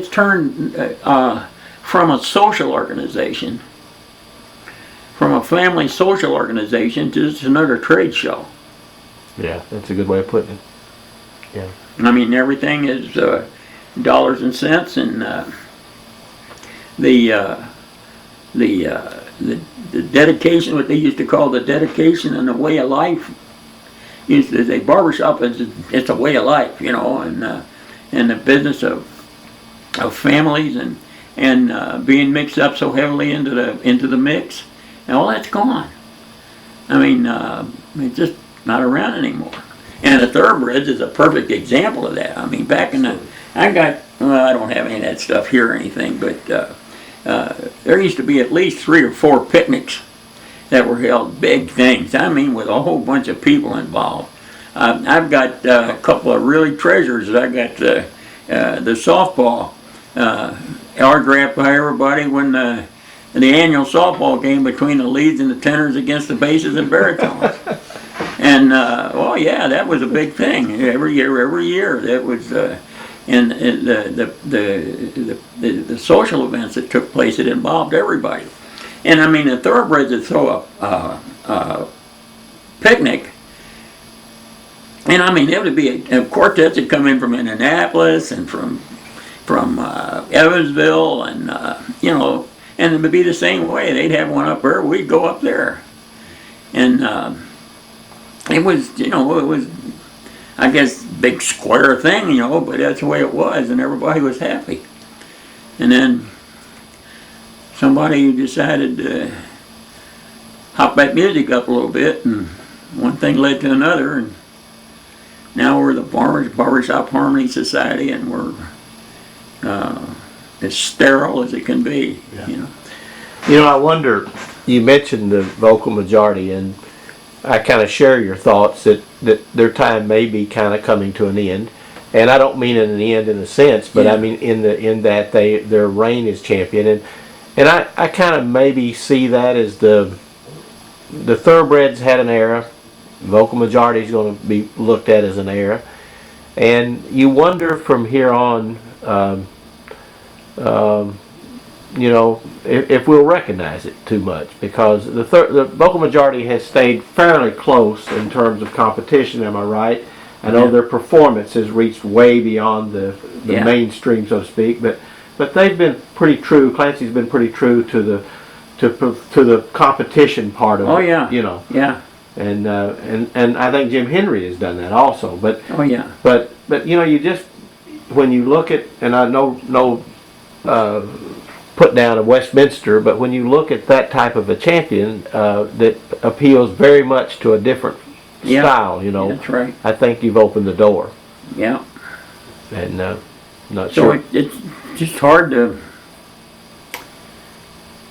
Speaker 2: turned from a social organization, from a family social organization, to just another trade show.
Speaker 1: Yeah, that's a good way of putting it. Yeah.
Speaker 2: I mean, everything is dollars and cents, and the dedication, what they used to call the dedication and the way of life. Used to say barbershop it's a way of life, you know, and the business of families and being mixed up so heavily into the mix, and all that's gone. I mean, it's just not around anymore. And the Thoroughbreds is a perfect example of that. I mean, back in the, I don't have any of that stuff here or anything, but there used to be at least 3 or 4 picnics that were held, big things. I mean, with a whole bunch of people involved. I've got a couple of really treasures. I got the softball autographed by everybody when the annual softball game between the leads and the tenors against the basses and baritones. And oh yeah, that was a big thing every year. That was and the social events that took place. It involved everybody. And I mean, the Thoroughbreds would throw a picnic. And I mean, it would be a quartets that come in from Indianapolis and from Evansville, and you know, and it would be the same way. They'd have one up there, we'd go up there, and it was, you know, it was, I guess, big square thing, you know, but that's the way it was, and everybody was happy. And then somebody decided to hop that music up a little bit, and one thing led to another, and now we're the Barbershop Harmony Society, and we're as sterile as it can be,
Speaker 1: yeah.
Speaker 2: You know.
Speaker 1: You know, I wonder, you mentioned the vocal majority, and I kind of share your thoughts that their time may be kind of coming to an end. And I don't mean an end in a sense, but
Speaker 2: Yeah.
Speaker 1: I mean in that their reign is champion. And I kind of maybe see that as the Thoroughbreds had an era. Vocal majority is going to be looked at as an era. And you wonder from here on, you know, if we'll recognize it too much, because the vocal majority has stayed fairly close in terms of competition. Am I right? I know
Speaker 2: Yeah.
Speaker 1: their performance has reached way beyond the
Speaker 2: Yeah.
Speaker 1: mainstream, so to speak, but they've been pretty true. Clancy's been pretty true to the competition part of
Speaker 2: Oh
Speaker 1: it.
Speaker 2: yeah.
Speaker 1: You know,
Speaker 2: Yeah.
Speaker 1: and I think Jim Henry has done that also. But
Speaker 2: Oh yeah.
Speaker 1: but you know, you just, when you look at, and I know put down of Westminster, but when you look at that type of a champion that appeals very much to a different
Speaker 2: Yeah.
Speaker 1: style, you know,
Speaker 2: That's right.
Speaker 1: I think you've opened the door.
Speaker 2: Yeah.
Speaker 1: And not
Speaker 2: So
Speaker 1: sure.
Speaker 2: it's just hard to.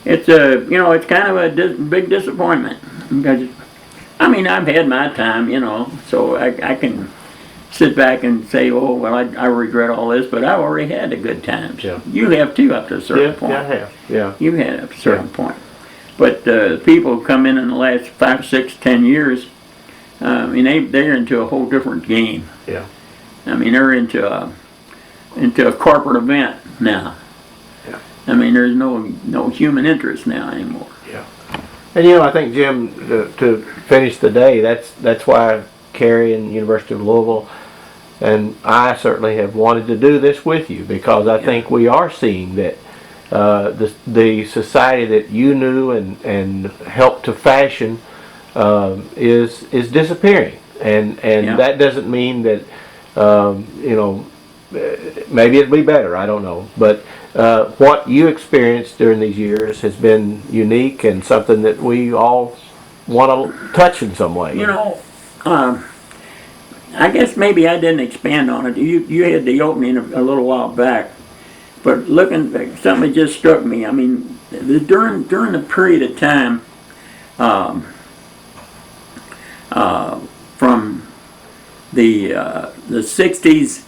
Speaker 2: It's you know, it's kind of a big disappointment, because I mean, I've had my time, you know, so I can sit back and say, oh well, I regret all this, but I've already had the good times.
Speaker 1: Yeah.
Speaker 2: You have too, up to a certain
Speaker 1: Yeah,
Speaker 2: point.
Speaker 1: yeah, I have. Yeah.
Speaker 2: You've had up to a certain point. But people who come in the last 5, 6, 10 years, I mean, they're into a whole different game.
Speaker 1: Yeah.
Speaker 2: I mean, they're into a corporate event now.
Speaker 1: Yeah.
Speaker 2: I mean, there's no human interest now anymore.
Speaker 1: Yeah. And you know, I think, Jim, to finish the day, that's why Carrie and University of Louisville and I certainly have wanted to do this with you, because I think we are seeing that the society that you knew and helped to fashion is disappearing, and that doesn't mean that you know, maybe it'll be better, I don't know, but what you experienced during these years has been unique and something that we all want to touch in some way.
Speaker 2: You know, I guess maybe I didn't expand on it. You had the opening a little while back, but looking back, something just struck me. I mean, during the period of time from the 60s,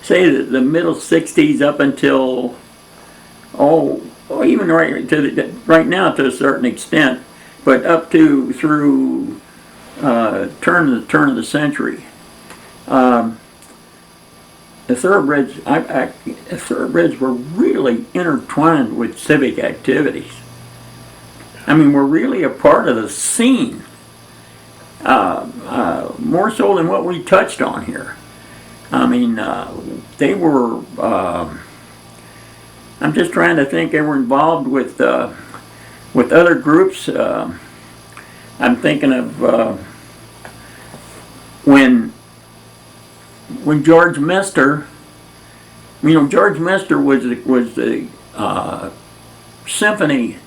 Speaker 2: say the middle 60s up until even right now to a certain extent, but up to through turn of the century, the Thoroughbreds were really intertwined with civic activities. I mean, we're really a part of the scene, more so than what we touched on here. I mean, they were, I'm just trying to think, they were involved with other groups. I'm thinking of when George Mester, you know, George Mester was the symphony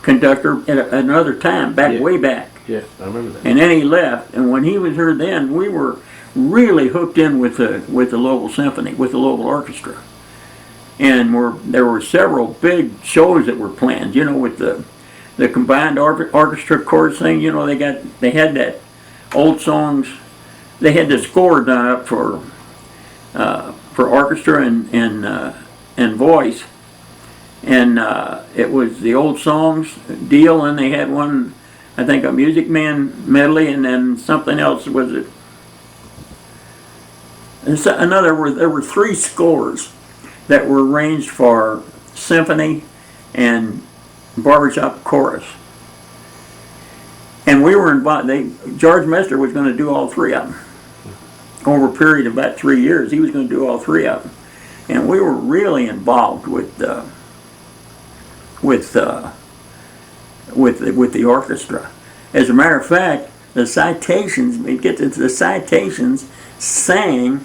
Speaker 2: conductor at another time,
Speaker 1: Yeah.
Speaker 2: way back.
Speaker 1: Yes, I remember that.
Speaker 2: And then he left, and when he was here then, we were really hooked in with the Louisville Symphony, with the Louisville Orchestra. And there were several big shows that were planned, you know, with the combined orchestra chorus thing. You know, they had that old songs, they had the score done up for orchestra and voice. And it was the old songs deal, and they had one, I think, a Music Man medley, and then something else was it. And so, there were 3 scores that were arranged for symphony and barbershop chorus. And we were involved. George Mester was going to do all 3 of them over a period of about 3 years. He was going to do all 3 of them, and we were really involved with the orchestra. As a matter of fact, the Citations sang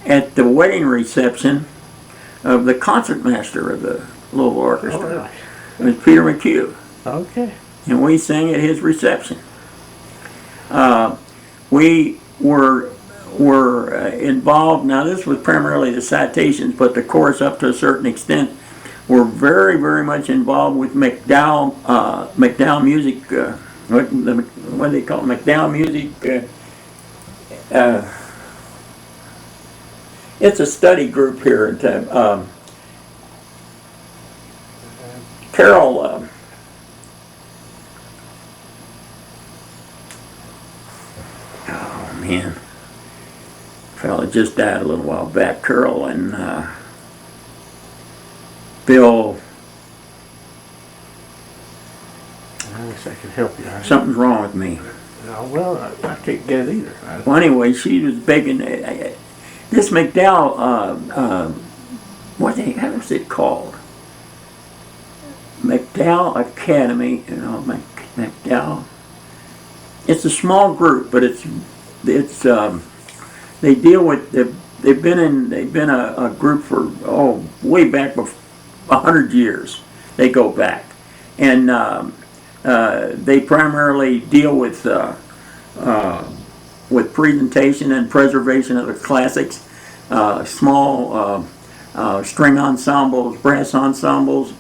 Speaker 2: at the wedding reception of the concertmaster of the Louisville Orchestra.
Speaker 1: Oh, really?
Speaker 2: It was Peter McHugh,
Speaker 1: Okay.
Speaker 2: and we sang at his reception. We were involved. Now, this was primarily the Citations, but the chorus, up to a certain extent, were very, very much involved with McDowell Music. What do they call it? McDowell Music. It's a study group here in town. Carol. Oh man, fella just died a little while back. Carol and Bill.
Speaker 1: I wish I could help you.
Speaker 2: Something's wrong with me.
Speaker 1: Well, I can't get it either.
Speaker 2: Well, anyway, she was begging. This McDowell, how was it called? McDowell Academy, you know, McDowell. It's a small group, but they deal with, they've been a group for, way back before, 100 years. They go back. And they primarily deal with presentation and preservation of the classics, small string ensembles, brass ensembles,